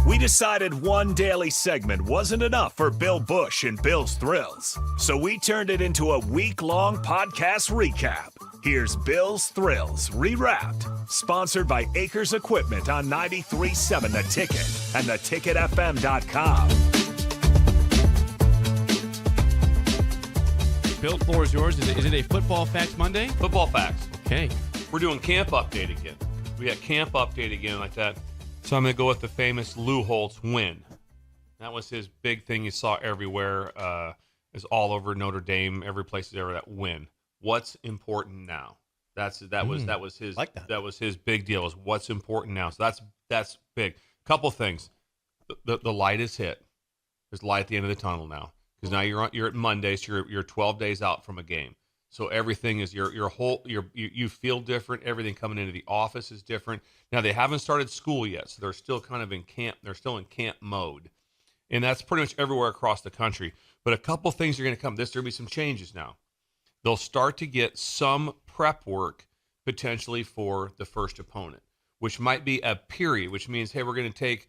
We decided one daily segment wasn't enough for Bill Bush and Bill's Thrills, so we turned it into a week-long podcast recap. Here's Bill's Thrills Rewrapped, sponsored by Acres Equipment on 93.7 The Ticket and theticketfm.com. Bill, floor is yours. Is it a Football Facts Monday? Football Facts. Okay. We're doing camp update again. We got camp update again like that. So I'm going to go with the famous Lou Holtz win. That was his big thing you saw everywhere. Is all over Notre Dame, every place is ever that win. What's important now? That was his like that. That was his big deal. Is what's important now. So that's big. Couple things. The light is hit. There's light at the end of the tunnel now because now you're at Monday, so you're 12 days out from a game. So everything is you feel different. Everything coming into the office is different. Now they haven't started school yet, so they're still kind of in camp. They're still in camp mode, and that's pretty much everywhere across the country. But a couple things are going to come. There'll be some changes now. They'll start to get some prep work potentially for the first opponent, which might be a period, which means, hey, we're going to take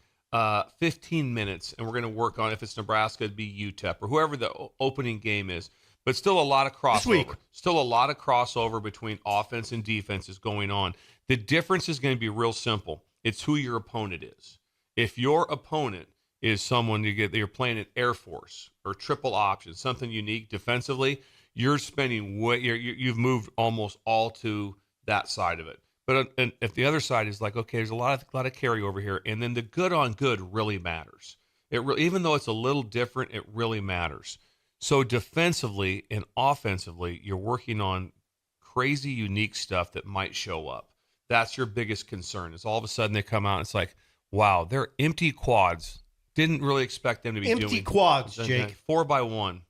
15 minutes and we're going to work on, if it's Nebraska, it'd be UTEP or whoever the opening game is. But still a lot of crossover. Still a lot of crossover between offense and defense is going on. The difference is going to be real simple. It's who your opponent is. If your opponent is someone you're playing at Air Force or triple option, something unique defensively, you're spending you've moved almost all to that side of it. But if the other side is like, okay, there's a lot of carryover here, and then the good on good really matters. Even though it's a little different, it really matters. So defensively and offensively, you're working on crazy, unique stuff that might show up. That's your biggest concern. Is all of a sudden they come out and it's like, wow, they're empty quads. Didn't really expect them to be doing empty quads, Jake. 4x1.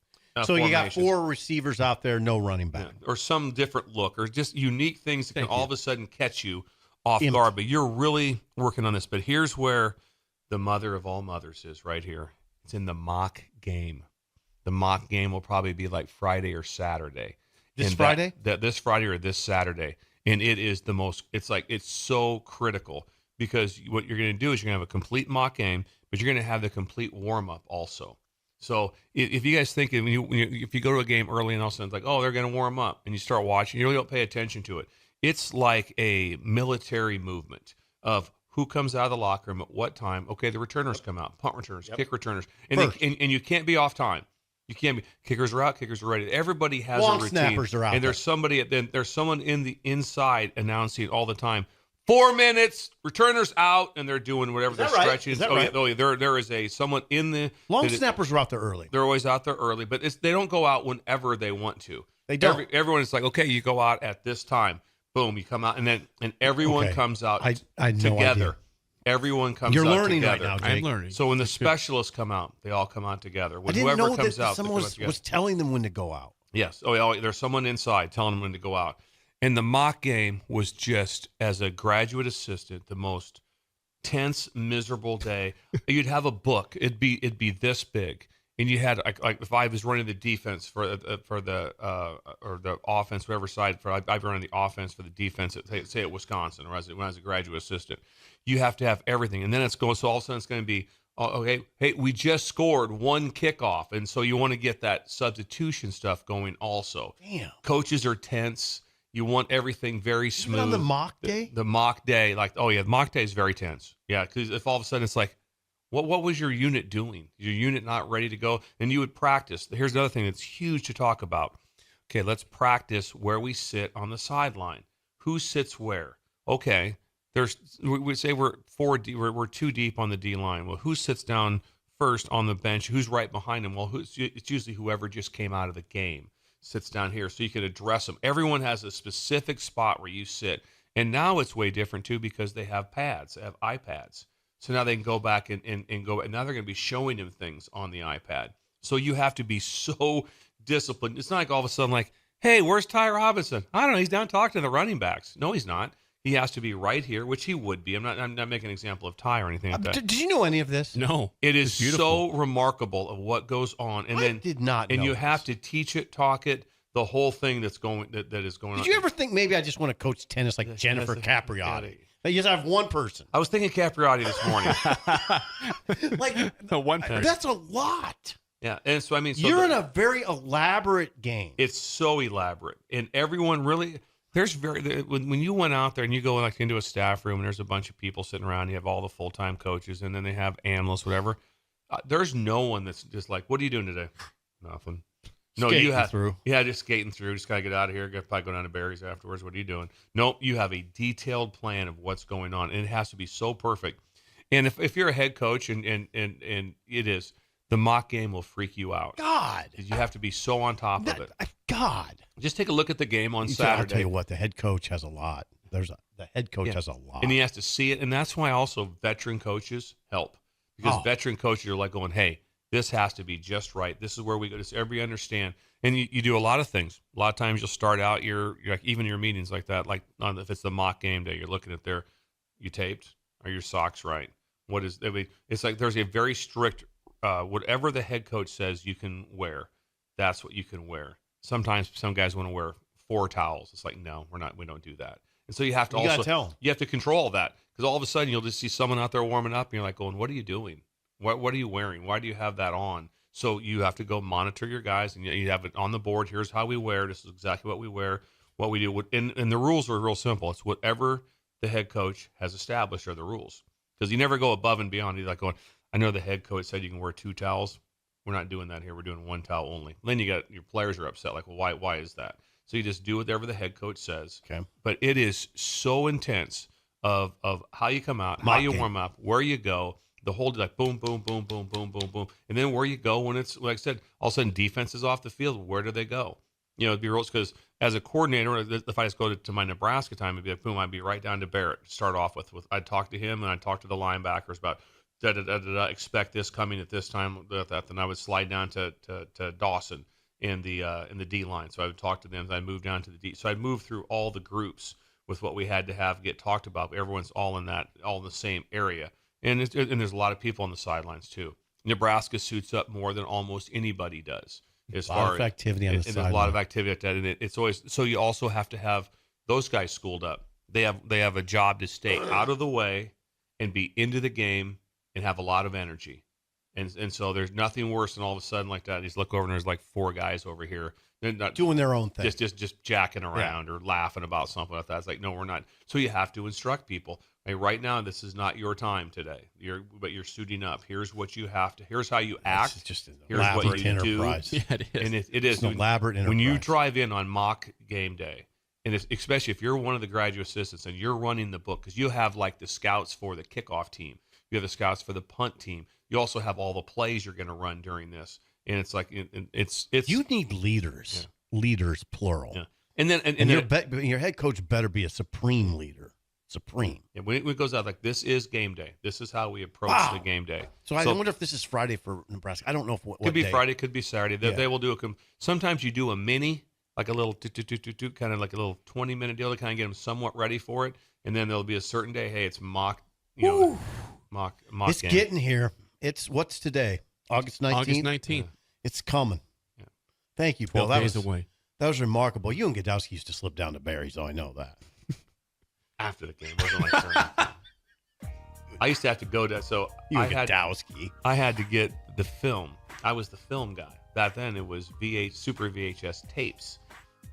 So you got 4 receivers out there, no running back. Yeah. Or some different look, or just unique things that can all of a sudden catch you off guard. But you're really working on this. But here's where the mother of all mothers is right here. It's in the mock game. The mock game will probably be like Friday or Saturday. This Friday? This Friday or this Saturday. And it is the most, it's so critical because what you're going to do is you're going to have a complete mock game, but you're going to have the complete warm-up also. So if you guys think, if you go to a game early and all of a sudden it's like, oh, they're going to warm up, and you start watching, you really don't pay attention to it. It's like a military movement of who comes out of the locker room at what time. Okay, the returners come out, punt returners, kick returners, and you can't be off time. You can't be. Kickers are out, kickers are ready. Everybody has Long a routine. snappers are out. And there's someone in the inside announcing all the time. 4 minutes, returners out, and they're doing whatever they're stretching. Is that right? There is someone in the long snappers are out there early. They're always out there early, but they don't go out whenever they want to. They don't. Everyone is like, okay, you go out at this time. Boom, you come out, and everyone comes out I together. No idea. Everyone comes You're out learning together. right now, Jake. I'm learning. So when the specialists come out, they all come out together. When I didn't whoever know comes that out, someone was telling them when to go out. Yes. Oh, there's someone inside telling them when to go out. And the mock game was just, as a graduate assistant, the most tense, miserable day. You'd have a book. It'd be this big, and you had like if I was running the defense for the or the offense, whatever side. I'd be running the offense for the defense. Say at Wisconsin, or when I was a graduate assistant, you have to have everything, and then it's going. So all of a sudden it's going to be, okay, hey, we just scored one kickoff, and so you want to get that substitution stuff going also. Damn. Coaches are tense. You want everything very smooth. Even on the mock day? The mock day, like, oh yeah, the mock day is very tense. Yeah, because if all of a sudden it's like, what was your unit doing? Your unit not ready to go? And you would practice. Here's another thing that's huge to talk about. Okay, let's practice where we sit on the sideline. Who sits where? Okay, we say we're 4 deep, we're 2 deep on the D line. Well, who sits down first on the bench? Who's right behind him? Well, it's usually whoever just came out of the game sits down here, so you can address them. Everyone has a specific spot where you sit. And now it's way different too because they have pads, they have iPads. So now they can go back and go, and now they're going to be showing them things on the iPad. So you have to be so disciplined. It's not like all of a sudden like, hey, where's Ty Robinson? I don't know. He's down talking to the running backs. No, he's not. He has to be right here, which he would be. I'm not making an example of Ty or anything like that. Did you know any of this? No. It is so remarkable of what goes on. And I did not know. And you have to teach it, talk it, the whole thing that is going on. Did you ever think maybe I just want to coach tennis like Jennifer Capriati? You just have one person. I was thinking Capriati this morning. Like, One person. that's a lot. Yeah, and so I mean, You're in a very elaborate game. it's so elaborate, and everyone really. When you went out there and you go like into a staff room and there's a bunch of people sitting around, you have all the full-time coaches and then they have analysts, whatever. There's no one that's just like, what are you doing today? Nothing. No, Skating you have through. Yeah, just skating through. Just gotta get out of here. Gotta probably go down to Barry's afterwards. What are you doing? Nope. You have a detailed plan of what's going on, and it has to be so perfect. And if you're a head coach and it is, the mock game will freak you out. God. You have to be so on top of it. God. Just take a look at the game on I'll Saturday. tell you what, the head coach has a lot. The head coach has a lot. And he has to see it. And that's why also veteran coaches help. Because veteran coaches are like going, hey, this has to be just right. This is where we go. This everybody understand. And you do a lot of things. A lot of times you'll start out you're like even your meetings like that, like if it's the mock game day, you're looking at you taped? Are your socks right? What is, I mean, it's like there's a very strict, whatever the head coach says you can wear, that's what you can wear. Sometimes some guys want to wear 4 towels. It's like, no, we don't do that. And so you have to you have to control that, because all of a sudden you'll just see someone out there warming up and you're like going, what are you doing? What are you wearing? Why do you have that on? So you have to go monitor your guys, and you have it on the board. Here's how we wear. This is exactly what we wear, what we do. And the rules are real simple. It's whatever the head coach has established are the rules, because you never go above and beyond. You're like going, I know the head coach said you can wear 2 towels. We're not doing that here. We're doing 1 towel only. Then your players are upset. Like, well, why is that? So you just do whatever the head coach says. Okay. But it is so intense of how you come out, how you warm up, where you go, the whole like boom, boom, boom, boom, boom, boom, boom, and then where you go when it's, like I said, all of a sudden defense is off the field. Where do they go? You know, it'd be rules, because as a coordinator, if I just go to my Nebraska time, it'd be like boom, I'd be right down to Barrett. Start off with I'd talk to him and I'd talk to the linebackers about expect this coming at this time. Then I would slide down to Dawson in the D line. So I would talk to them. I moved down to the D. So I'd move through all the groups with what we had to have get talked about. Everyone's all in the same area. And there's a lot of people on the sidelines too. Nebraska suits up more than almost anybody does. As a lot of activity on the sideline. There's a lot of activity at that, and it's always so. You also have to have those guys schooled up. They have a job to stay out of the way and be into the game and have a lot of energy. And so there's nothing worse than all of a sudden like that. You just look over and there's like 4 guys over here. They're not doing their own thing. Just jacking around or laughing about something like that. It's like, no, we're not. So you have to instruct people. Hey, right now, this is not your time today. But you're suiting up. Here's what you have to. Here's how you act. It's just an here's what elaborate you enterprise. do. Yeah, it is. And it is It's an elaborate enterprise. When you drive in on mock game day, and especially if you're one of the graduate assistants and you're running the book, because you have like the scouts for the kickoff team, you have the scouts for the punt team. You also have all the plays you're going to run during this, and it's like it's you need leaders, leaders plural. Yeah. And then your head coach better be a supreme leader. Supreme. Yeah, when it goes out, like, this is game day. This is how we approach the game day. So I wonder if this is Friday for Nebraska. I don't know if what could be day. Friday, could be Saturday. They will do sometimes you do a mini, like a little kind of like a little 20-minute deal to kind of get them somewhat ready for it, and then there'll be a certain day. Hey, it's mock. Mock. It's game. getting here. What's today? August 19th. August 19th. It's coming. Yeah. Thank you, Bill. 12 days away. That was remarkable. You and Godowski used to slip down to Barry's. I know that. After the game, wasn't like during. I used to have to go to Godowski. I had to get the film. I was the film guy. Back then it was Super VHS tapes.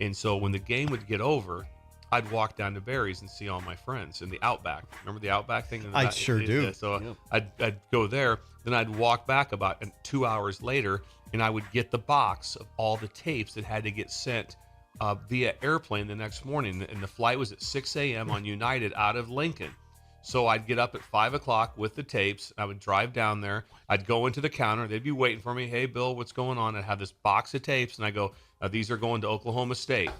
And so when the game would get over, I'd walk down to Barry's and see all my friends in the Outback. Remember the Outback thing? I sure do. So I'd go there. Then I'd walk back about 2 hours later, and I would get the box of all the tapes that had to get sent via airplane the next morning. And the flight was at 6 a.m. on United out of Lincoln. So I'd get up at 5 o'clock with the tapes. I would drive down there. I'd go into the counter. They'd be waiting for me. Hey, Bill, what's going on? I'd have this box of tapes, and I go, these are going to Oklahoma State.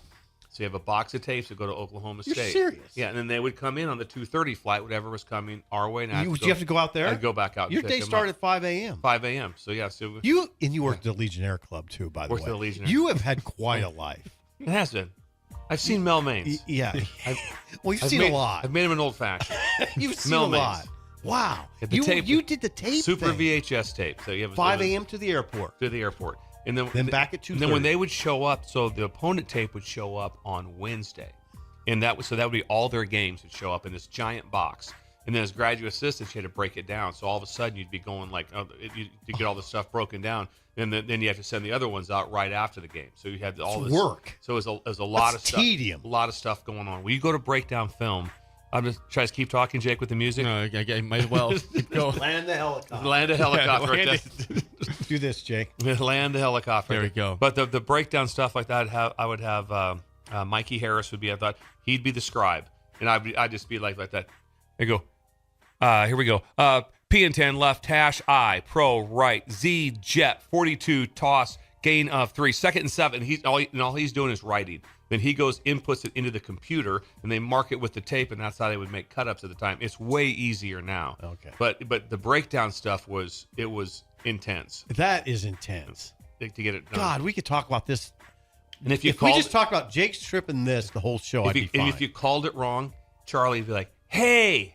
So you have a box of tapes that go to Oklahoma State. You're serious? Yeah, and then they would come in on the 2:30 flight, whatever was coming our way. And You have to go out there? I'd go back out. Your day started at 5 a.m. 5 a.m. So, yeah. So You worked at the Legionnaire Club, too, by the way. Worked at the Legionnaire. You have had quite a life. It has been. I've seen Mel Maines. Yeah. Well, you've I've seen made, a lot. I've made him an old fashioned. You've seen Mel a lot. Maines. Wow. Yeah, the You did the tape Super thing. VHS tape. So you have 5 a.m. to the airport. to the airport. And Then back at 2:30. And then when they would show up, so the opponent tape would show up on Wednesday. And that would be all their games would show up in this giant box. And then as graduate assistants, you had to break it down. So all of a sudden, you'd be going like, to get all the stuff broken down. And then you have to send the other ones out right after the game. So you had all this work. So it was a lot of stuff. Tedium. A lot of stuff going on. When you go to breakdown film, I'm just trying to keep talking, Jake, with the music. No, I might as well keep going. Land the helicopter. Land a helicopter. Yeah, right land there. Do this, Jake. Land the helicopter. There we go. But the breakdown stuff like that, I would have Mikey Harris would be. I thought he'd be the scribe, and I'd just be like that. I go. Here we go. P and 10 left hash I pro right Z jet 42 toss gain of 3 second and 7. All he's doing is writing. Then he goes inputs it into the computer and they mark it with the tape, and that's how they would make cut-ups at the time. It's way easier now. Okay. But the breakdown stuff was intense That is intense. to get it done. God, we could talk about this. and if you If we called just talk about Jake's trip and this, the whole show, I'd be fine. and if you called it wrong, Charlie would be like, "Hey,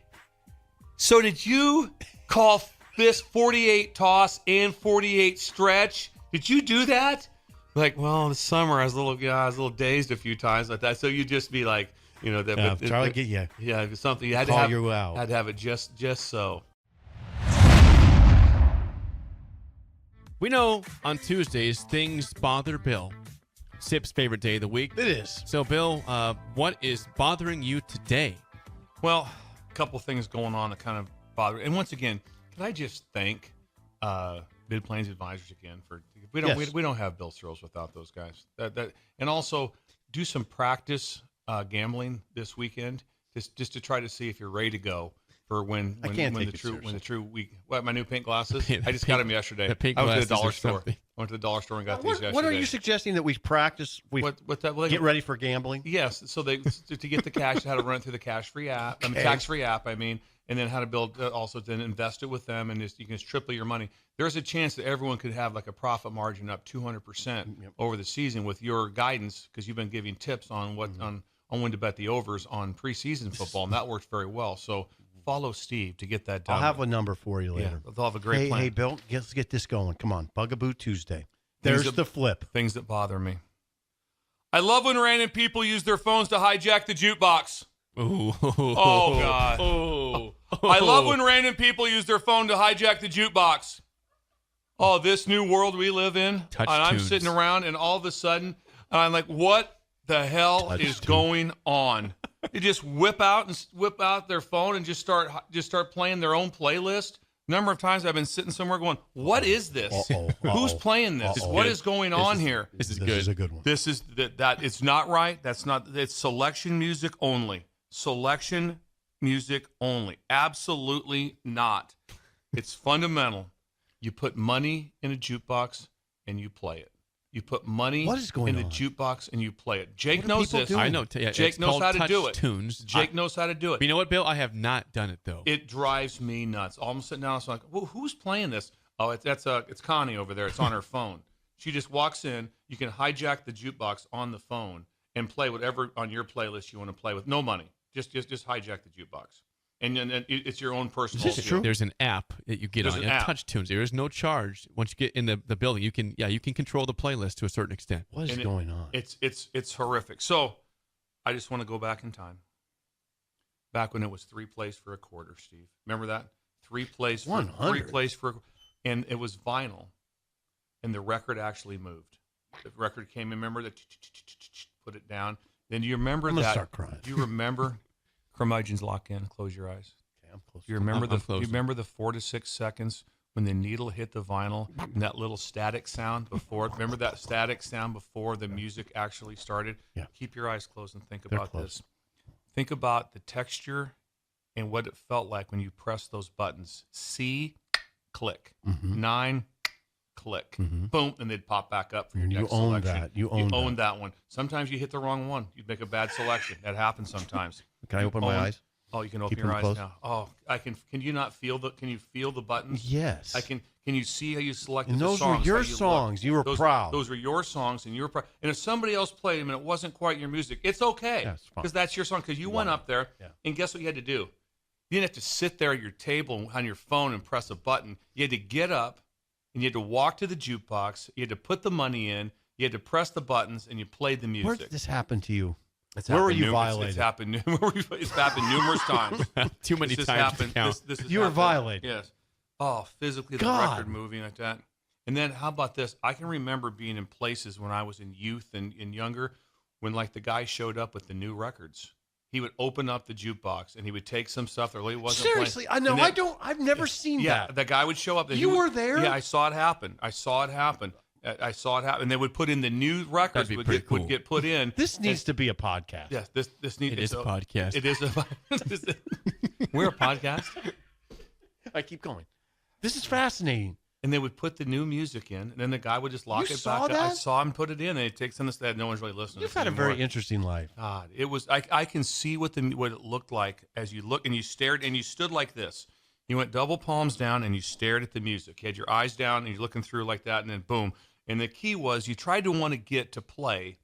so did you call this 48 toss and 48 stretch? Did you do that?" Like, well, this summer I was a little dazed a few times like that. So you just be like, Charlie, get you. Yeah, it was something you had Call to have. you out. Had to have it just so. We know on Tuesdays things bother Bill. Sip's favorite day of the week. It is. So, Bill, what is bothering you today? Well, a couple things going on that kind of bother. And once again, can I just thank Mid Plains Advisors again for we don't have Bill Thrills without those guys. And also do some practice gambling this weekend just to try to see if you're ready to go for when the true week. What, my new pink glasses? I just got them yesterday. The pink I went to glasses the dollar or store. something. I went to the dollar store and got these yesterday. What are you suggesting that we practice? We What that? Well, get ready for gambling? Yes. So to get the cash, how to run it through the cash-free app, Okay. tax-free app. I mean, and then how to build also then invest it with them, and you can just triple your money. There's a chance that everyone could have like a profit margin up 200% over the season with your guidance, because you've been giving tips on what on when to bet the overs on preseason football, and that worked very well. So follow Steve to get that done. I'll have a number for you later. Yeah, they'll have a great plan. Hey, Bill, let's get this going. Come on, Bugaboo Tuesday. There's the flip. Things that bother me. I love when random people use their phones to hijack the jukebox. Ooh. Oh, God. Oh. I love when random people use their phone to hijack the jukebox. Oh, this new world we live in. Touch and I'm tunes. sitting around, and all of a sudden, I'm like, what the hell Touch is tunes. going on? They just whip out their phone and just start playing their own playlist. Number of times I've been sitting somewhere going, what is this? Who's playing this? Uh-oh. What is going on here? This is This good. is a good one. This is that it's not right. It's selection music only. Selection music only. Absolutely not. It's fundamental. You put money in a jukebox and you play it. You put money What is going in the on? jukebox and you play it. Jake What are knows people this. doing? I know. Jake it's knows called how to touch do it. Tunes. Jake knows how to do it. But you know what, Bill? I have not done it though. It drives me nuts. I'm sitting down, I'm like, well, who's playing this? Oh, it's Connie over there. It's on her phone. She just walks in. You can hijack the jukebox on the phone and play whatever on your playlist you want to play with. No money. Just hijack the jukebox, and then it's your own personal. Is this true? There's an app that you get There's on. an app. Touch Tunes. There is no charge. Once you get in the building, you can control the playlist to a certain extent. What is And going on? It's horrific. So, I just want to go back in time. Back when it was 3 plays for a quarter, Steve. Remember that? 3 plays for 100. and it was vinyl, and the record actually moved. The record came in. Remember that? Put it down. Then do you remember I'm gonna that? start crying. Do you remember? Curmudgeons lock in. Close your eyes. Okay, I'm close. Do you remember I'm do close. you remember the 4 to 6 seconds when the needle hit the vinyl and that little static sound before? Remember that static sound before the music actually started? Yeah. Keep your eyes closed and think They're about closed. this. Think about the texture and what it felt like when you press those buttons. C, click. Mhm. 9, click. Mhm. Boom, and they'd pop back up for your You next own selection. that. You own that one. Sometimes you hit the wrong one. You make a bad selection. That happens sometimes. Can I open my Own- eyes? Oh, you can open Keep your them eyes closed? now. Oh, I can. Can you not feel the? Can you feel the buttons? Yes. I can. Can you see how you selected And the those were songs? your how you looked? songs. You were those, proud. Those were your songs, and you were proud. And if somebody else played them and it wasn't quite your music, it's okay That's fine. because that's your song. Because you went up there, Yeah. and guess what you had to do? You didn't have to sit there at your table on your phone and press a button. You had to get up, and you had to walk to the jukebox. You had to put the money in. You had to press the buttons, and you played the music. Where did this happen to you? Where were you It's violated? happened. It's happened numerous times. Too many This has times to happened. count. This has You were happened. violated. Yes. Oh, physically, the God. record moving like that. And then how about this? I can remember being in places when I was in youth and younger, when like the guy showed up with the new records. He would open up the jukebox and he would take some stuff that really wasn't Seriously, playing. I know. And then- I've never seen Yeah, that. the guy would show up. and You he would- were there? Yeah, I saw it happen. I saw it happen. And they would put in the new records That'd be would pretty get, cool. would get put in. This needs to be a podcast. Yes, this needs. It is a podcast. It is a. We're a podcast. I keep going. This is fascinating. And they would put the new music in, and then the guy would just lock You it saw back. I that? saw him put it in, and it takes some of that. No one's really listening. You've to had a anymore. very interesting life. God, it was. I can see what it looked like as you look and you stared and you stood like this. You went double palms down and you stared at the music. You had your eyes down and you're looking through like that, and then boom. And the key was you tried to want to get to play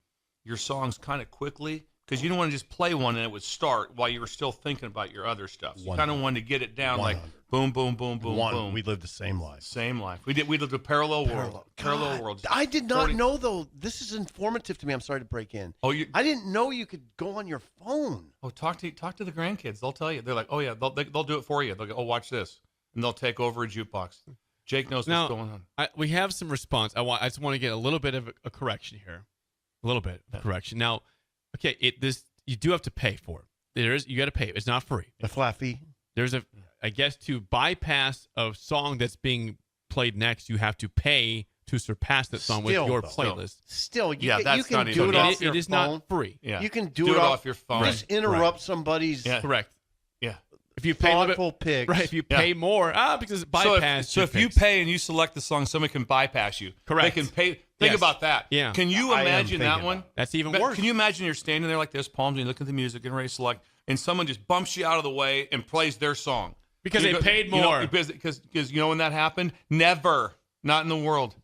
your songs kind of quickly because you didn't want to just play one and it would start while you were still thinking about your other stuff. So you kind of wanted to get it down like 100. boom, boom, boom, boom, boom. We lived the same life. Same life. We lived a parallel world. Parallel God, worlds. I did not 40 know, though. This is informative to me. I'm sorry to break in. Oh, you. I didn't know you could go on your phone. Oh, talk to the grandkids. They'll tell you. They're like, oh yeah, they'll do it for you. They'll go, oh, watch this, and they'll take over a jukebox. Jake knows Now, what's going on. we have some response. I just want to get a little bit of a correction here. A little bit of correction. Now, okay, you do have to pay for it. You got to pay. It's not free. The flat fee. There's I guess to bypass a song that's being played next, you have to pay to surpass that song with Still, your though. playlist. Still, you Yeah, can, that's you can not do even- it So off your It is phone. not free. Yeah, You can do it off your phone. Just interrupt somebody's Yeah. Correct. Yeah. If you pay a little thoughtful bit, picks. right? If you Yeah. pay more, because it's bypass. So if you pay and you select the song, somebody can bypass you. Correct. They can pay. Think Yes. about that. Yeah. Can you I am imagine that thinking one? about it. That's even But worse. Can you imagine you're standing there like this, palms, and you look at the music, getting ready to select, and someone just bumps you out of the way and plays their song Because You they paid you know, more. because you know when that happened? Never, not in the world.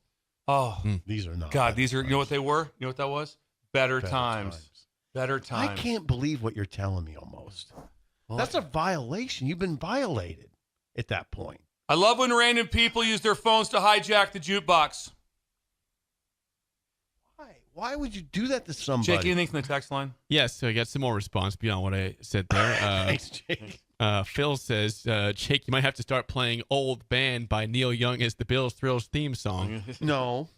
Oh These are not. God, these are. You know what they were? You know what that was? Better times. Better I times. can't believe what you're telling me almost. That's a violation. You've been violated at that point. I love when random people use their phones to hijack the jukebox. Why? Why would you do that to somebody? Jake, anything from the text line? Yes, so I got some more response beyond what I said there. Thanks, Jake. Phil says, Jake, you might have to start playing Old Band by Neil Young as the Bills Thrills theme song. No.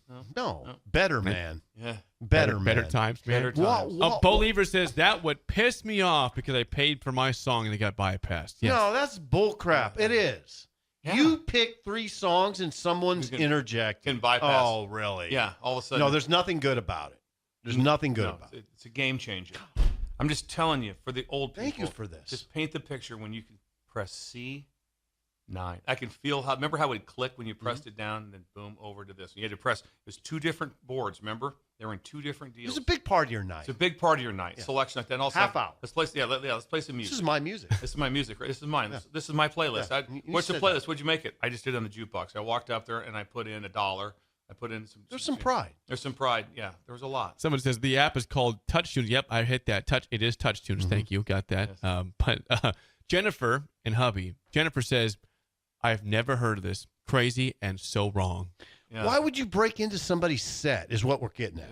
Better man. Yeah. Better man. Better times, man. Better times. Bo Lever says, that would piss me off because I paid for my song and it got bypassed. Yes. No, that's bull crap. It is. Yeah. You pick 3 songs and someone's interjecting. Can bypass. Oh, really? Yeah, all of a sudden. No, there's nothing good about it. There's nothing good about it. It's a game changer. I'm just telling you, for the old people. Thank you for this. Just paint the picture when you can press C9. I can feel how. Remember how it would click when you pressed it down, and then boom over to this. You had to press. It was 2 different boards. Remember, they were in 2 different It deals. was a big part of your night. It's a big part of your night. Selection like that. And also, Half hour. Let's play. Let's play some music. This is my music. This is my music. Right? This is mine. This is my playlist. Yeah. You What's the said playlist? that. What'd you make it? I just did it on the jukebox. I walked up there and I put in $1. I put in some. There's some pride. There's some pride. Yeah, there was a lot. Someone says the app is called TouchTunes. Yep, I hit that. It is TouchTunes. Thank you. Got that. Yes. But Jennifer and hubby. Jennifer says, I've never heard of this. Crazy and so wrong. Yeah. Why would you break into somebody's set is what we're getting at.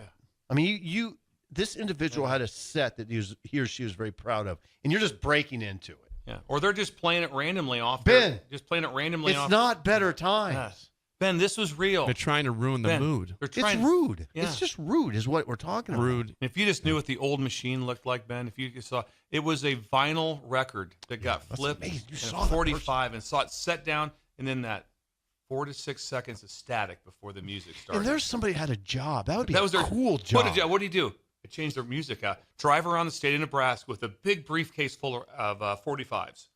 I mean, you this individual had a set that he or she was very proud of, and you're just breaking into it. Yeah, or they're just playing it randomly off. Ben, just playing it randomly It's off. not better times. Yes. Ben, this was real. They're trying to ruin the Ben, mood. They're It's trying. rude. Yeah. It's just rude is what we're talking about. Rude. If you just knew what the old machine looked like, Ben, if you just saw, it was a vinyl record that got that's flipped amazing. You and saw a that 45 and saw it set down, and then that 4 to 6 seconds of static before the music started. And there's somebody had a job. That would be that a was their cool job. What did he do? It changed their music out. Drive around the state of Nebraska with a big briefcase full of 45s.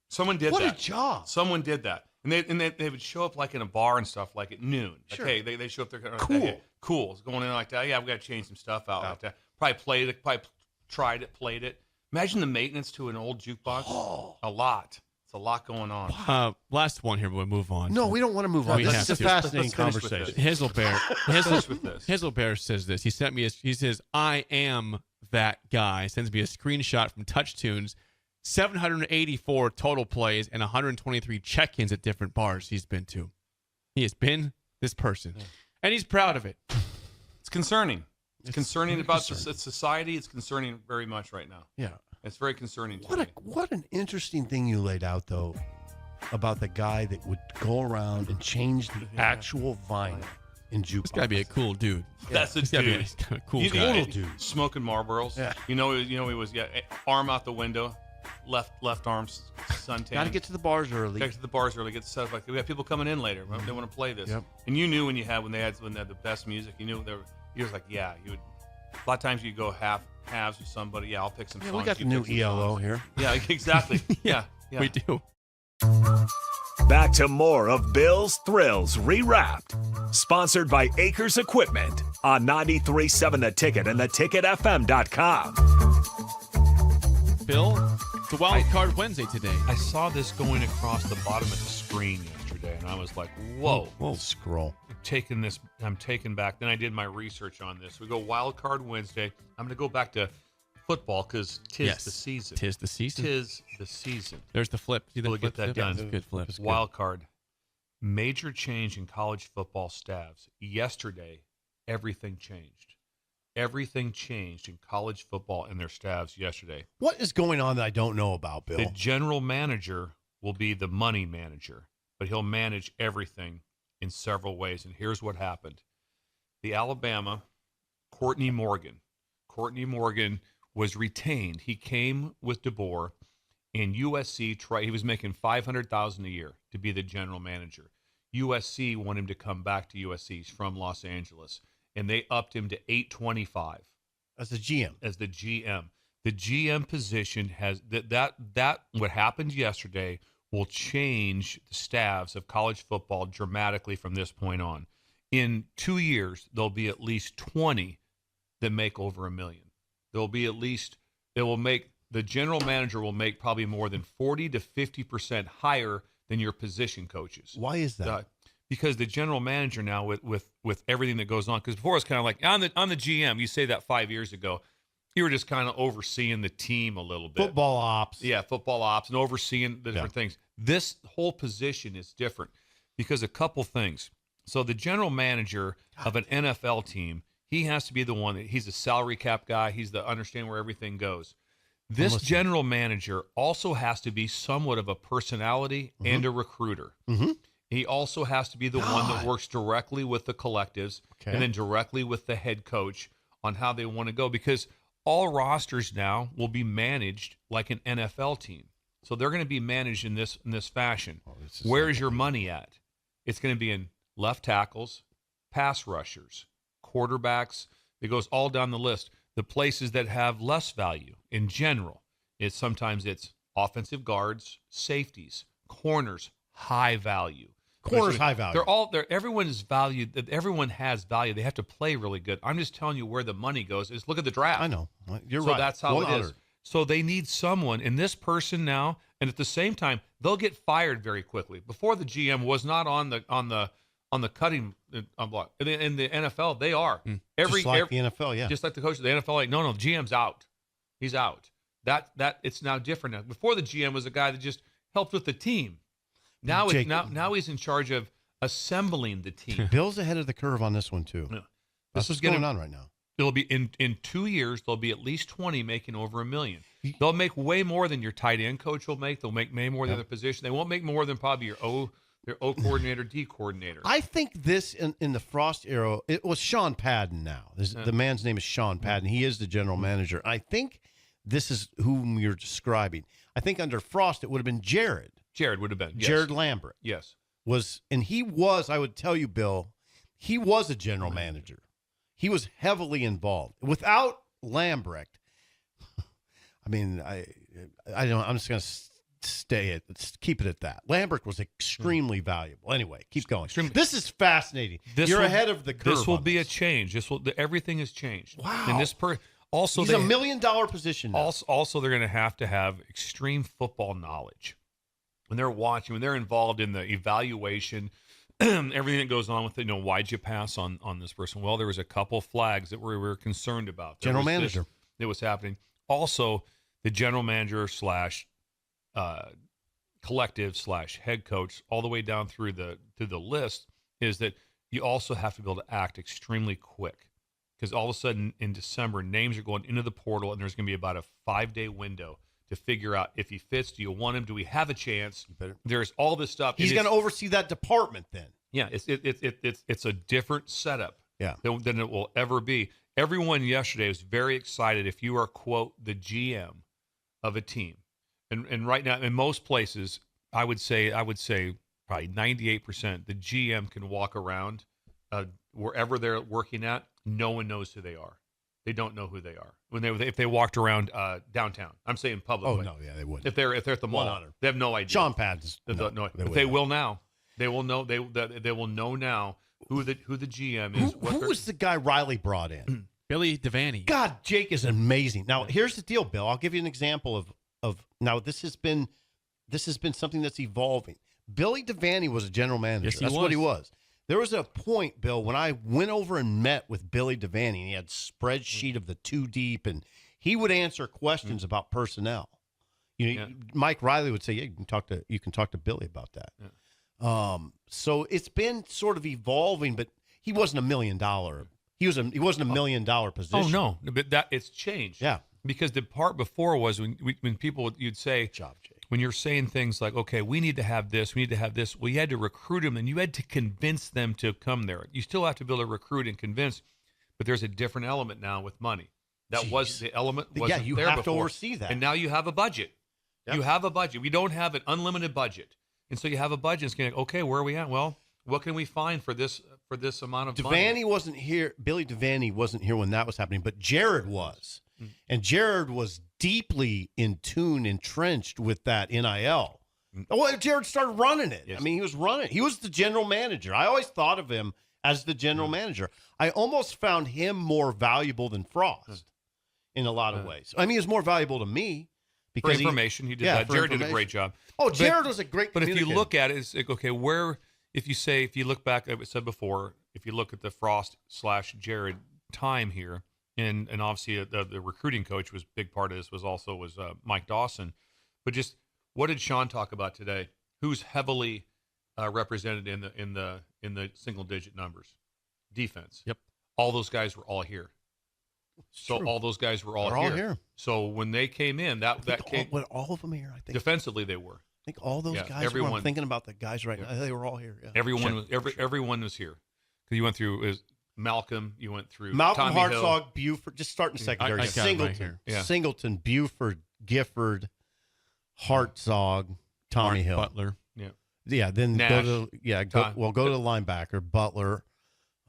Someone did What that. a job. Someone did that. And they would show up like in a bar and stuff like at noon. Sure. Like, hey, they show up there. Cool. Hey, cool. It's going in like that. Yeah, we got to change some stuff out like that. Probably played it. Probably tried it, played it. Imagine the maintenance to an old jukebox. Oh. A lot. It's a lot going on. Last one here, we'll move on. No, we don't want to move on. We This have is a to. fascinating Let's finish with conversation. Hazelbear. with this. Hazelbear says this. He sent me. He says, "I am that guy." Sends me a screenshot from TouchTunes. 784 total plays and 123 check-ins at different bars he's been to. He has been this person, and he's proud of it. It's concerning. It's concerning very about concerning. society. It's concerning very much right now. Yeah. It's very concerning to What me. what an interesting thing you laid out though about the guy that would go around and change the actual vinyl in jukebox. This gotta be a cool dude. That's a He's gotta be dude. a cool You- guy. you- dude. Smoking Marlboros. Yeah. He was arm out the window, left arms suntan. Got to get to the bars early. Get to the bars early. Get set up. Like we have people coming in later. They want to play this. Yep. And you knew when they had the best music. You knew you was like, yeah. You would. A lot of times you go halves with somebody. Yeah, I'll pick some Yeah, songs. we got the you new pick some ELO songs. here. Yeah, exactly. yeah. We do. Back to more of Bill's Thrills Rewrapped. Sponsored by Acres Equipment on 93.7 The Ticket and theticketfm.com. Bill, it's a wild card Wednesday today. I saw this going across the bottom of the screen yesterday, and I was like, whoa. Whoa. Scroll. I'm taken back. Then I did my research on this. We go Wild Card Wednesday. I'm going to go back to football because tis the season. Tis the season. Tis the season. There's the flip. See the We'll get flip? that Yeah, done. that's a good flip. Wild card. Major change in college football staffs. Yesterday, everything changed. Everything changed in college football and their staffs yesterday. What is going on that I don't know about, Bill? The general manager will be the money manager, but he'll manage everything in several ways. And here's what happened. The Alabama, Courtney Morgan was retained. He came with DeBoer, and USC he was making $500,000 a year to be the general manager. USC wanted him to come back to USC. He's from Los Angeles, and they upped him to $825 As a GM. as the GM. The GM position has that what happened yesterday will change the staffs of college football dramatically from this point on. In 2 years, there'll be at least 20 that make over $1 million. There'll be at least the general manager will make probably more than 40 to 50% higher than your position coaches. Why is that? Because the general manager now with everything that goes on, because before it's kind of like on the GM, you say that 5 years ago, you were just kind of overseeing the team a little bit. Football ops. Yeah, football ops and overseeing the different things. This whole position is different because a couple things. So the general manager of an NFL team, he has to be the one he's a salary cap guy. He's the understand where everything goes. This general manager also has to be somewhat of a personality and a recruiter. Mm-hmm. He also has to be the one that works directly with the collectives and then directly with the head coach on how they want to go, because all rosters now will be managed like an NFL team. So they're going to be managed in this fashion. Where is your money at? It's going to be in left tackles, pass rushers, quarterbacks. It goes all down the list. The places that have less value in general, sometimes it's offensive guards, safeties, corners, high value. Corners, high value. Everyone is valued. Everyone has value. They have to play really good. I'm just telling you where the money goes. Is look at the draft. I know. You're so right. that's how it 100. is. So they need someone, and this person now, and at the same time, they'll get fired very quickly. Before, the GM was not on the cutting block. In the NFL, they are the NFL, yeah. just like the coach of the NFL. Like, no, GM's out. He's out. That it's now different now. Before, the GM was a guy that just helped with the team. Now he's in charge of assembling the team. Bill's ahead of the curve on this one too. Yeah. That's what's going on right now. It'll be in 2 years. There'll be at least 20 making over $1 million. They'll make way more than your tight end coach will make. They'll make way more than their position. They won't make more than probably your O coordinator, D coordinator. I think this in the Frost era, it was Sean Padden now. The man's name is Sean Padden. He is the general manager. I think this is whom you're describing. I think under Frost, it would have been Jared. Jared would have been. Yes. Jared Lambert. Yes. I would tell you, Bill, he was a general manager. He was heavily involved. Without Lambrecht, I mean, I don't. I'm just going to keep it at that. Lambrecht was extremely valuable. Anyway, keep going. This is fascinating. You're ahead of the curve. This will be a change. Everything has changed. Wow. And this also he's $1 million position now. Also, they're going to have extreme football knowledge when they're watching, when they're involved in the evaluation. Everything that goes on with it, why'd you pass on this person? Well, there was a couple flags that we were concerned about. General manager. That was happening. Also, the general manager / collective / head coach, all the way down through the list, is that you also have to be able to act extremely quick. because all of a sudden in December, names are going into the portal, and there's going to be about a 5-day window to figure out if he fits. Do you want him? Do we have a chance? There's all this stuff. He's going to oversee that department then. Yeah, it's a different setup than it will ever be. Everyone yesterday was very excited if you are, quote, the GM of a team. And right now, in most places, I would say probably 98%, the GM can walk around wherever they're working at. No one knows who they are. They don't know who they are if they walked around downtown. I'm saying publicly. Oh no, yeah, they wouldn't. If they're at the mall, 100. they have no idea. Sean Patton's. But they will now. They will know. They will know now who the GM is. Who was the guy Riley brought in? Billy Devaney. God, Jake is amazing. Now, here's the deal, Bill. I'll give you an example of now this has been something that's evolving. Billy Devaney was a general manager. Yes, That's what he was. There was a point, Bill, when I went over and met with Billy Devaney, and he had a spreadsheet of the two deep, and he would answer questions about personnel. Mike Riley would say, "Yeah, you can talk to Billy about that." Yeah. So it's been sort of evolving, but he wasn't $1 million. He wasn't $1 million position. Oh no, but it's changed. Yeah, because the part before was when people you'd say, job, Jake. When you're saying things like, okay, we need to have this, we need to have this. Well, you had to recruit them, and you had to convince them to come there. You still have to be able to recruit and convince, but there's a different element now with money. That was the element. Wasn't you there have before. to oversee that, and now you have a budget. Yep. You have a budget. We don't have an unlimited budget, and so you have a budget. It's going, okay, where are we at? Well, what can we find for this amount of money? Devaney wasn't here. Billy Devaney wasn't here when that was happening, but Jared was. And Jared was deeply entrenched with that NIL. Well, Jared started running it. Yes. I mean, he was running. He was the general manager. I always thought of him as the general manager. I almost found him more valuable than Frost in a lot of ways. I mean, he was more valuable to me because for information. He did that. Jared did a great job. Oh, Jared was a great. But if you look at it, it's like, okay, if you look back, I said before, if you look at the Frost/Jared time here. And obviously the recruiting coach was a big part of this was Mike Dawson, but just what did Sean talk about today? Who's heavily represented in the single digit numbers? Defense. Yep. All those guys were all here. So all those guys were all here. So when they came in, that came. All of them here, I think. Defensively, they were. I think all those guys. I'm thinking about the guys right now. They were all here. Yeah. Everyone was here. Because you went through Malcolm, you went through Malcolm, Tommy Hartzog, Hill. Buford. Just starting secondary. Singleton, Singleton, Buford, Gifford, Hartzog, Tommy Hill, Butler. Yeah. Then Nash, go to the linebacker, Butler,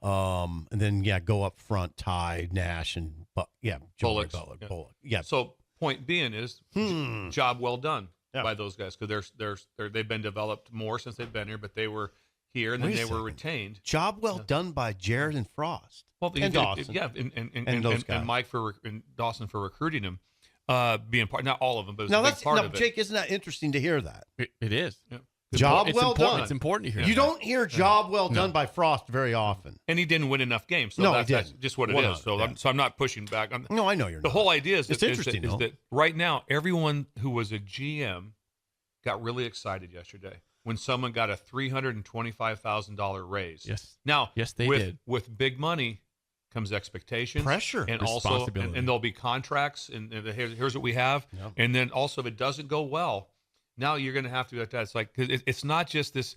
and then go up front, Ty, Nash, and Bullock. Bullock. Yeah. So point being is job well done by those guys because they've been developed more since they've been here, but they were here, and then they were retained. Job well done by Jared and Frost. Well, and Dawson. And Mike and Dawson for recruiting him, being part. Not all of them, but now a big part of it. Jake, isn't that interesting to hear that? It is. Yeah. Job well done. It's important to hear. You don't hear job well done by Frost very often. And he didn't win enough games. So that's just what it is. So I'm not pushing back. No, I know you're not. The whole idea is interesting that right now everyone who was a GM got really excited yesterday when someone got a $325,000 raise. Yes. Now, they did. With big money comes expectations, pressure, and also, and there'll be contracts, and here's what we have, and then also if it doesn't go well, now you're going to have to. It's like it's not just this.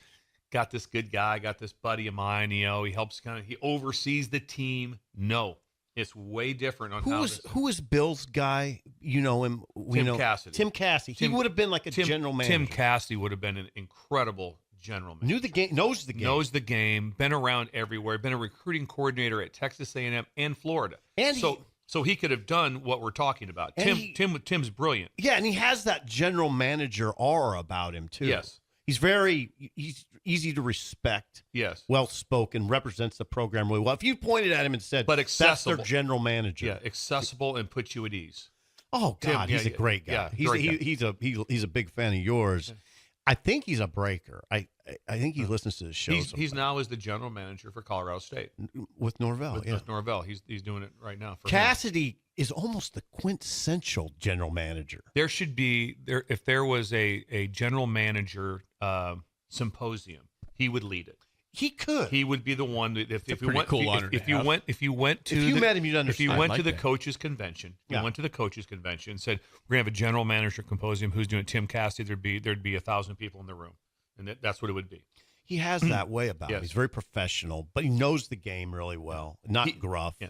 Got this good guy, got this buddy of mine. He helps he oversees the team. No. It's way different on who is Bill's guy? You know him. Cassidy. Tim Cassidy. He would have been like a general manager. Tim Cassidy would have been an incredible general manager. Knew the game, knows the game, been around everywhere. Been a recruiting coordinator at Texas A&M and Florida. And so he could have done what we're talking about. Tim's brilliant. Yeah, and he has that general manager aura about him too. Yes. He's easy to respect. Yes. Well-spoken, represents the program really well. If you pointed at him and said, but accessible. That's their general manager. Yeah, accessible and puts you at ease. Oh, God, he's a great guy. He's a big fan of yours. Yeah. I think he's a breaker. I think he listens to the show. He's now as the general manager for Colorado State. With Norvell, with Norvell. He's doing it right now. For Cassidy is almost the quintessential general manager. There should be if there was a general manager symposium, he would lead it. He could. He would be the one that if you pretty went cool honor if to you have. went if you went to If you the, met him, you'd if understand. you went I to like the that. coaches convention, Yeah. you went to the coaches convention and said we're gonna have a general manager symposium. Who's doing it? Tim Cassidy? There'd be 1,000 people in the room, and that's what it would be. He has that way about him. Yes. He's very professional, but he knows the game really well. Not gruff. yeah.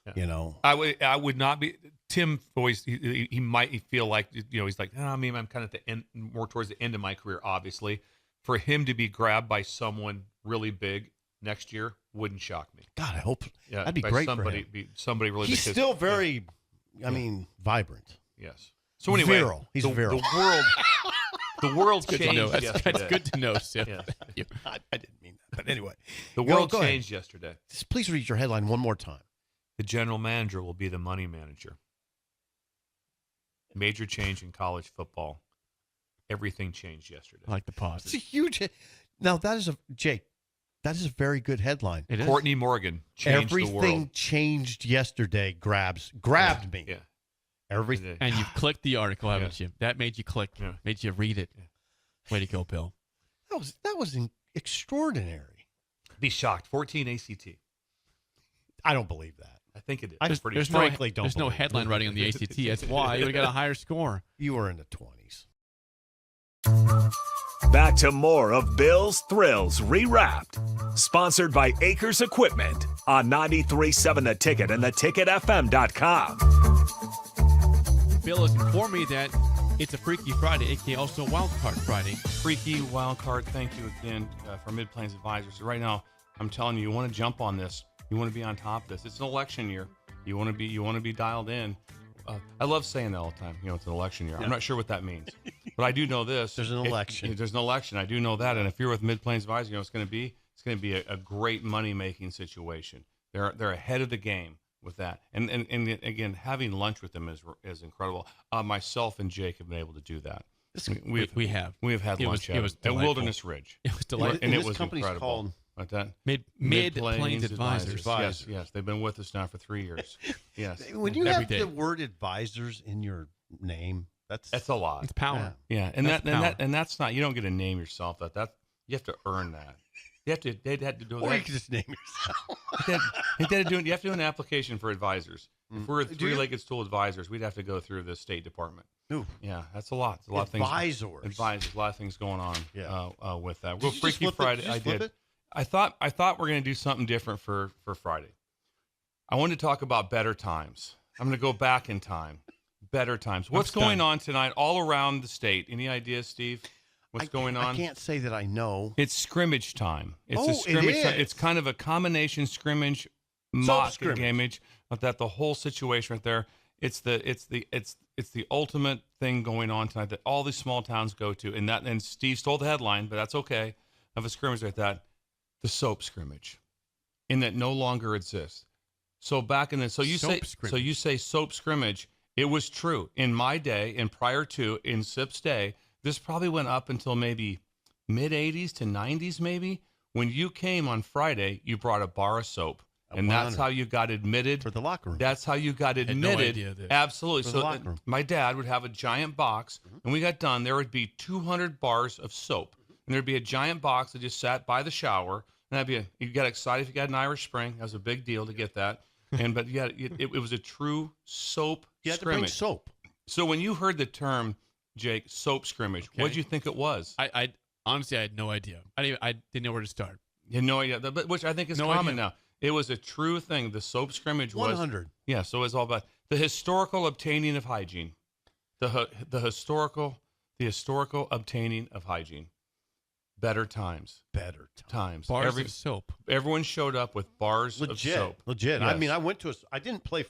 Yeah. You know. I would not be. Tim always he might feel like he's like I mean I'm kind of at the end, more towards the end of my career. Obviously, for him to be grabbed by someone really big next year wouldn't shock me. God, I hope Yeah, that'd be by great somebody, for him. somebody really. He's because- still very, I mean, vibrant. yes. So anyway, Virile. He's virile. The world Good to know. changed That's yesterday. good to know, Sip. Yeah. Thank you. I didn't mean that, but anyway, The Go- world go ahead. changed yesterday. Just please read your headline one more time. The general manager will be the money manager. Major change in college football. Everything changed yesterday. I like the It's pause. a huge. Now that is Jake. That is a very good headline. It is. Courtney Morgan changed the Everything world. changed yesterday. Grabbed me. Yeah. Everything. And you've clicked the article, haven't Yeah. you? That made you click. Yeah. Made you read it. Yeah. Way to go, Bill. That was extraordinary. Be shocked. 14 ACT. I don't believe that. I think it is. I It's pretty There's strong. frankly don't There's no believe it. headline writing on the ACT. That's why you would have got a higher score. You were in the 20s. Back to more of Bill's Thrills Rewrapped. Sponsored by Acres Equipment on 93.7 The Ticket and theticketfm.com. Bill has informed me that it's a Freaky Friday, aka also Wild Card Friday. Freaky wild card. Thank you again for Mid Plains Advisors. So right now, I'm telling you, you want to jump on this. You want to be on top of this. It's an election year. You want to be dialed in. I love saying that all the time. It's an election year. I'm not sure what that means, but I do know this. There's an election. There's an election. I do know that. And if you're with Mid Plains Advisors, it's going to be a great money making situation. They're ahead of the game with that. And again, having lunch with them is incredible. Myself and Jake have been able to do that. We have. We have had It lunch was at delightful. Wilderness Ridge. It was delightful. And this it was company's incredible. called Like that. Mid Plains Advisors. Yes. They've been with us now for 3 years. Yes. When you Every have day. the word advisors in your name, that's That's a lot. It's power. Yeah. And That's power. that's not, you don't get to name yourself that. You have to earn that. They'd had to do Or that. you can just name yourself. You have to do an application for advisors. If we're Do you? three-legged stool advisors, we'd have to go through the State Department. Ooh. Yeah, that's a lot. It's a lot of things. Advisors. A lot of things going on. Yeah. With that. Did Well, you just Freaky flip it? Friday. Did you I just flip did. it? I thought we're going to do something different for Friday. I wanted to talk about better times. I'm going to go back in time. Better times. What's stunned. going on tonight all around the state? Any ideas, Steve? What's going on? I can't say that I know. It's scrimmage time. It's Oh, a scrimmage it time. is. It's kind of a combination scrimmage mock scrimmage. gamage of that the whole situation right there. It's the ultimate thing going on tonight that all these small towns go to. And Steve stole the headline, but that's okay. Of a scrimmage like that. The soap scrimmage. And that no longer exists. So back in the Soap scrimmage. you say soap scrimmage. It was true in my day and prior to in SIP's day. This probably went up until maybe mid 80s to 90s, maybe. When you came on Friday, you brought a bar of soap. And that's 100. how you got admitted. For the locker room. That's how you got no admitted. idea this. Absolutely. For the So locker room. my dad would have a giant box, and we got done. There would be 200 bars of soap, and there'd be a giant box that just sat by the shower. And that'd be you got excited if you got an Irish Spring. That was a big deal to get that. But it was a true soap You had to bring scrimmage. soap. So when you heard the term, Jake, soap scrimmage, Okay. what did you think it was? I honestly I had no idea. I didn't know where to start. You had no idea, but which I think is No common idea. now. It was a true thing. The soap scrimmage was 100. Yeah, so it's all about the historical obtaining of hygiene, the historical obtaining of hygiene. Better times, Better time. Bars of soap. Everyone showed up with bars of soap. Legit. I Yes. mean, I went to I didn't play.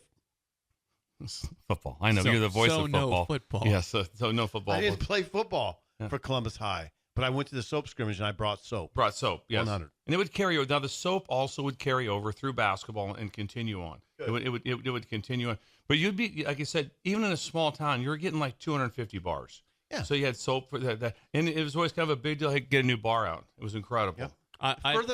Football. I know So- you're the voice so of no football. football. Yes, so no football. I didn't play football Yeah. for Columbus High, but I went to the soap scrimmage and I brought soap. Brought soap. Yes, 100. and it would carry over. Now the soap also would carry over through basketball and continue on. It would continue on. But you'd be like I said, even in a small town, you were getting like 250 bars. Yeah. So you had soap for that, and it was always kind of a big deal. Like, get a new bar out. It was incredible. Yeah.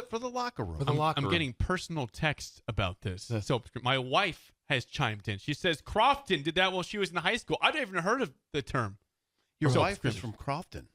For the locker room. For the locker I'm room. getting personal texts about this. Yes. So my wife has chimed in. She says Crofton did that while she was in high school. I'd never even heard of the term. Your soap wife is scrimmage. from Crofton.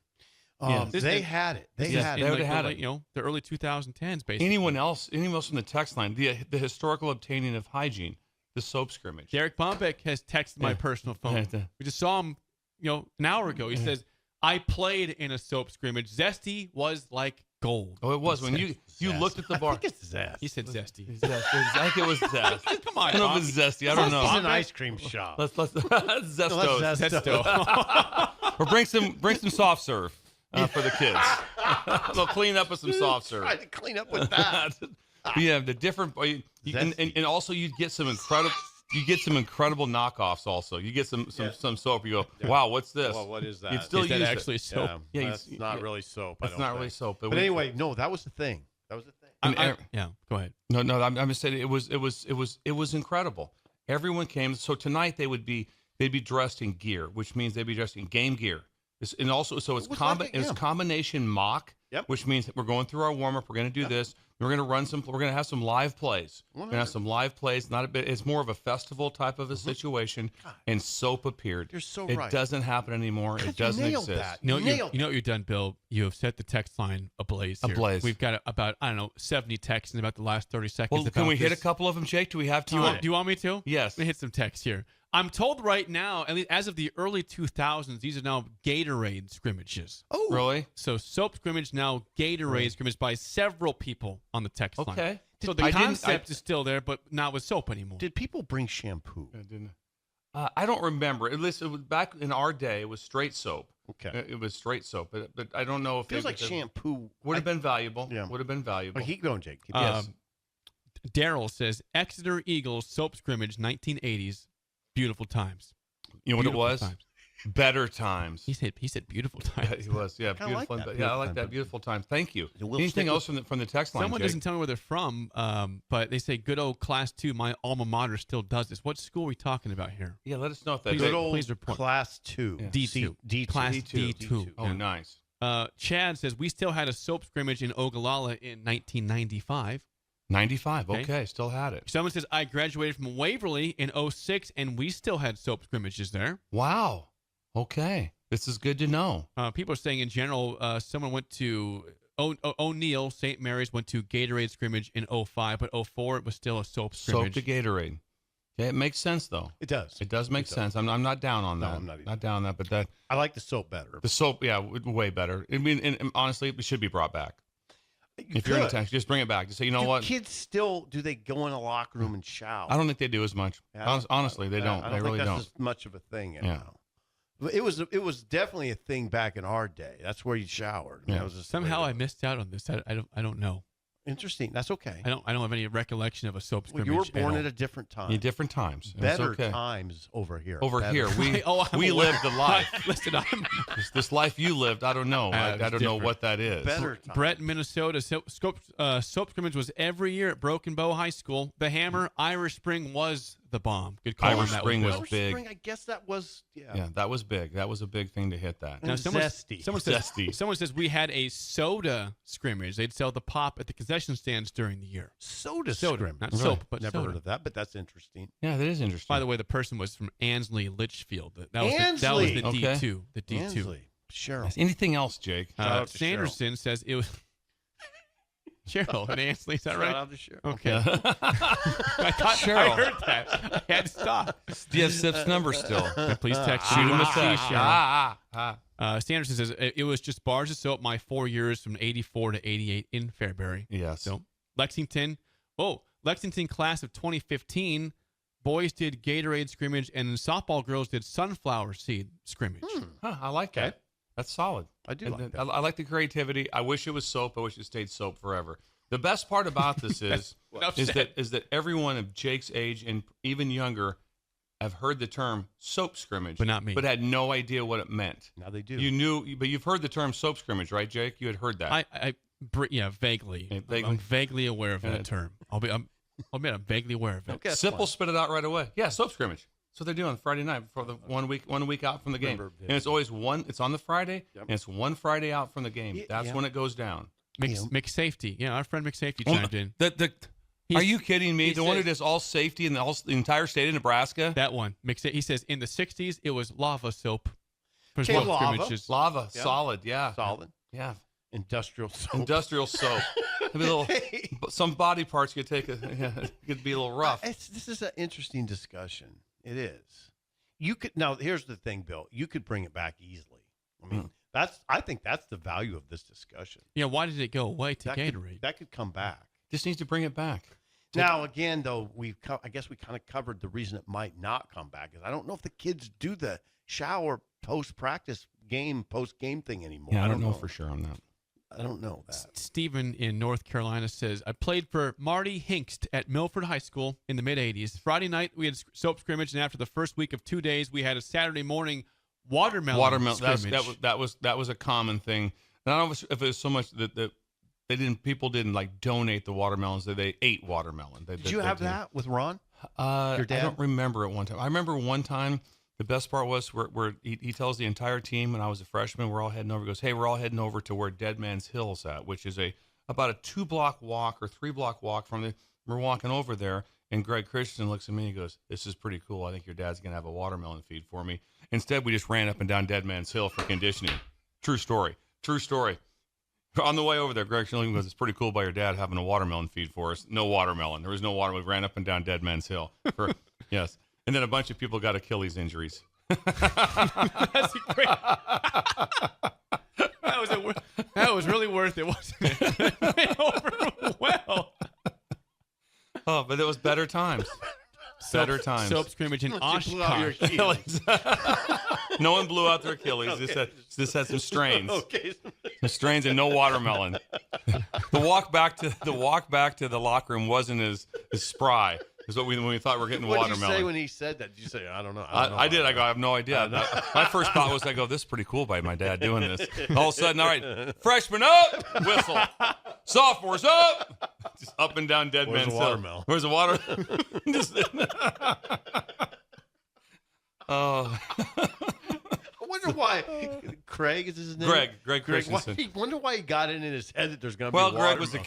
They had it. They This had is it. in They had the it. late, the early 2010s, basically. Anyone else from the text line, the historical obtaining of hygiene, the soap scrimmage. Derek Bombeck has texted my personal phone. We just saw him, an hour ago. He says, "I played in a soap scrimmage. Zesty was like gold." Oh, it was when you looked at the bar. I think it's Zest. He said zesty. I think it was Zest. Come on, I don't know if it's Zesty. I don't It's know. an ice cream shop. Let's Zesto. Let's Zesto. Zesto. Or bring some soft serve for the kids. They'll clean up with some soft serve. Try to clean up with that. But yeah, the different and also you get some incredible knockoffs. Also, you get some soap. You go, wow, what's this? Well, what is that? You'd still Is that use actually it. soap? Yeah, that's not really soap. It's not really soap. But anyway, no, that was the thing. Yeah, go ahead. No, I'm just saying it was incredible. Everyone came. So tonight they'd be dressed in gear, which means they'd be dressed in game gear. And also, so it's combination mock, which means that we're going through our warm up. We're going to do this. We're going to we're going to have some live plays. We're going to have some live plays. Not a bit. It's more of a festival type of a situation. And soap appeared. You're so it right. doesn't happen anymore. God, It doesn't you nailed exist. that. You know Nailed what you've done, Bill? You have set the text line ablaze. Here. Ablaze. We've got about 70 texts in about the last 30 seconds. Well, can we hit a this. couple of them, Jake? Do we have Do you time? want, do you want me to? Yes. Let me hit some text here. I'm told right now, at least as of the early 2000s, these are now Gatorade scrimmages. Oh, Really? So soap scrimmage, now Gatorade scrimmage by several people on the text line. Okay. So the I didn't- concept is still there, but not with soap anymore. Did people bring shampoo? I don't remember. At least it was back in our day. It was straight soap. Okay. It was straight soap, but I don't know if Feels it like shampoo would have been valuable. Yeah. Would have been valuable. Oh, keep going, Jake. Keep Yes. Daryl says Exeter Eagles soap scrimmage 1980s, beautiful times. You know what it Beautiful was? times. Better times. He said beautiful Yeah, times. it was. Yeah, Kinda like beautiful. that. Yeah, I like Beautiful that. time. Beautiful time. Thank you. We'll Anything stick else from the text line? Someone Jake? doesn't tell me where they're from, but they say good old class 2. My alma mater still does this. What school are we talking about here? Yeah, let us know if that's Good it. old please report. class 2. Yeah. D2. D2. Class D2. D2. Oh, Yeah. nice. Chad says we still had a soap scrimmage in Ogallala in 1995. 95. Okay. Okay, still had it. Someone says I graduated from Waverly in 06, and we still had soap scrimmages there. Wow. Okay, this is good to know. People are saying in general, someone went to O'Neill, St. Mary's went to Gatorade scrimmage in 05, but 04 it was still a soap Soap scrimmage. to Gatorade. Yeah, it makes sense though. It does. It does make sense. I'm not down on No, that. I'm not either. down on that, but that I like the soap better. the soap, yeah, way better. I mean, and honestly, it should be brought back. If you're in a Good. taxi, just bring it back. Just say, you know do what? kids still, do they go in a locker room and shower? I don't think they do as much. Yeah, Honestly, they don't. I They don't really think don't. that's as much of a thing Yeah. now. It was definitely a thing back in our day. That's where you showered. Yeah. That was just the way Somehow it I was. missed out on this. I don't know. Interesting. That's okay. I don't have any recollection of a soap Well, scrimmage. you were born all. at a different time. In different times. It's Better okay. times over here. Over Better. here, we I'm we aware. lived the life. Listen, I'm this life you lived, I don't know. I it's don't know different. what that is. Better times. Brett, Minnesota. Soap scrimmage was every year at Broken Bow High School. The Hammer, Irish Spring was the bomb. Good call. Irish on that Spring one, was Bill. Irish big. Spring, I guess that was Yeah, that was big. That was a big thing to hit that. And zesty. Someone says we had a soda scrimmage. They'd sell the pop at the concession stands during the year. Soda Not scrimmage. soap, but Never soda. heard of that, but that's interesting. Yeah, that is interesting. By the way, the person was from Ansley Litchfield. That was the Ansley! D2. Okay. The D2. Ansley. Cheryl. Anything else, Jake? Shout out to Sanderson says it was Cheryl and Ansley. Is that right? Shout out to Cheryl. Okay. I thought Cheryl. I heard that. I had to stop. Do you have Sip's number still? Please text Shoot him a Cheryl. text. Sanderson says it was just bars of soap my 4 years from 84 to 88 in Fairbury. Yes. So Lexington class of 2015, boys did Gatorade scrimmage and softball girls did sunflower seed scrimmage. Huh, I like that. That's solid. I do And like that. I like the creativity. I wish it was soap. I wish it stayed soap forever. The best part about this is that everyone of Jake's age and even younger have heard the term soap scrimmage, But not me. but had no idea what it meant. Now they do. You knew, but you've heard the term soap scrimmage, right, Jake? You had heard that. Vaguely. Yeah, vaguely. I'm vaguely aware of that term. I'll admit I'm vaguely aware of it. Okay, that's Simple fine. spit it out right away. Yeah, soap scrimmage. That's what they're doing Friday night for the 1 week out from the game. Remember, And it's always it's on the Friday, Yep. and it's one Friday out from the game. Yeah, That's yeah. when it goes down. McSafety. Yeah, our friend McSafety chimed in. Are you kidding me? he The one who says- does all safety in the entire state of Nebraska? That one. He says in the 60s it was lava soap. For Okay, soap lava. scrimmages. Lava, Yeah. solid, yeah. Solid. Yeah. Industrial soap. Industrial soap. Maybe a little, some body parts could take could be a little rough. This is an interesting discussion. It is. You could now. Here's the thing, Bill. You could bring it back easily. I mean, I think that's the value of this discussion. Yeah, why did it go away to That Gatorade? that could come back. Just needs to bring it back. Now, again, though, I guess we kind of covered the reason it might not come back. Is I don't know if the kids do the shower post-practice post-game thing anymore. Yeah, I don't know for sure on that. I don't know that. Stephen in North Carolina says, I played for Marty Hinkst at Milford High School in the mid-'80s. Friday night, we had soap scrimmage, and after the first week of 2 days, we had a Saturday morning watermelon scrimmage. That was a common thing. And I don't know if it was so much that people didn't like donate the watermelons, that they ate watermelon. Did you have that with Ron? Your dad? I don't remember it one time. I remember one time, the best part was where he tells the entire team, and I was a freshman, we're all heading over. He goes, hey, we're all heading over to where Dead Man's Hill's at, which is about a 2-block walk or 3-block walk from the. We're walking over there, and Greg Christensen looks at me and he goes, this is pretty cool. I think your dad's going to have a watermelon feed for me. Instead, we just ran up and down Dead Man's Hill for conditioning. True story. On the way over there, Greg Schilling goes, it's pretty cool by your dad having a watermelon feed for us. No watermelon. There was no watermelon. We ran up and down Dead Man's Hill. Yes. And then a bunch of people got Achilles injuries. That's great. That was really worth it, wasn't it? It went over well. Oh, but it was better times. Better times. Soap scrimmage in Unless you blew out your Oshkosh. Achilles. No one blew out their Achilles. This had some strains. Okay. The strains and no watermelon. The walk back to the locker room wasn't as spry as when we thought we were getting What did watermelon. you say when he said that? Did you say, I don't know? I did. I have no idea. My first thought was, this is pretty cool by my dad doing this. All of a sudden, all right, freshmen up, whistle. Sophomores up. Just up and down Dead Where's Man's the Hill. watermelon? Where's the water? Oh. I wonder why. Craig is his name? Greg Christensen. I wonder why he got it in his head that there's going to be Well, watermelon. Greg was the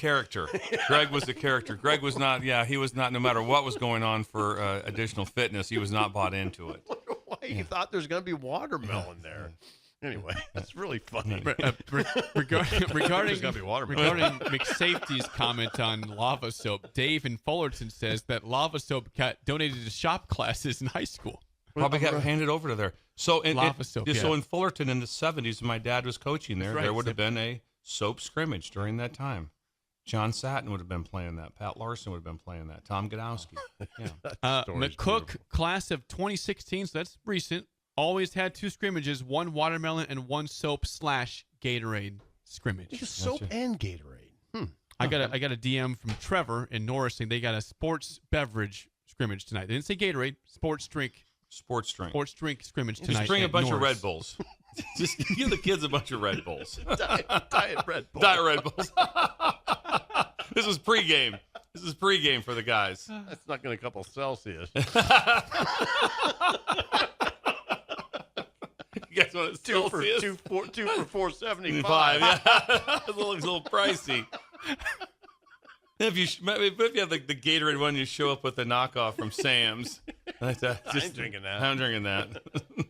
character. Greg was not, he was not, no matter what was going on for additional fitness, he was not bought into it. I wonder why he thought there's going to be watermelon there. Anyway, that's really funny. Regarding gotta be watermelon. McSafety's comment on lava soap, Dave in Fullerton says that lava soap got donated to shop classes in high school. Probably got handed over to there. So in soap, so in Fullerton in the 70s, when my dad was coaching there, That's right. there would have been a soap scrimmage during that time. John Satin would have been playing that. Pat Larson would have been playing that. Tom Godowski. Yeah. Story's McCook, beautiful. class of 2016, so that's recent, always had 2 scrimmages, 1 watermelon and 1 soap/Gatorade scrimmage. It's soap and Gatorade. I got a DM from Trevor in Norris saying they got a sports beverage scrimmage tonight. They didn't say Gatorade, sports drink scrimmage tonight. Just bring a at bunch of Norris. Red Bulls. Just give the kids a bunch of Red Bulls. Diet Red Bull. Diet Red Bulls. This is pregame. This is pregame for the guys. That's not going to couple Celsius. You guys want it two for Celsius? 475. Yeah. It looks a little pricey. If you have the Gatorade one, you show up with the knockoff from Sam's. I ain't drinking that. I'm drinking that.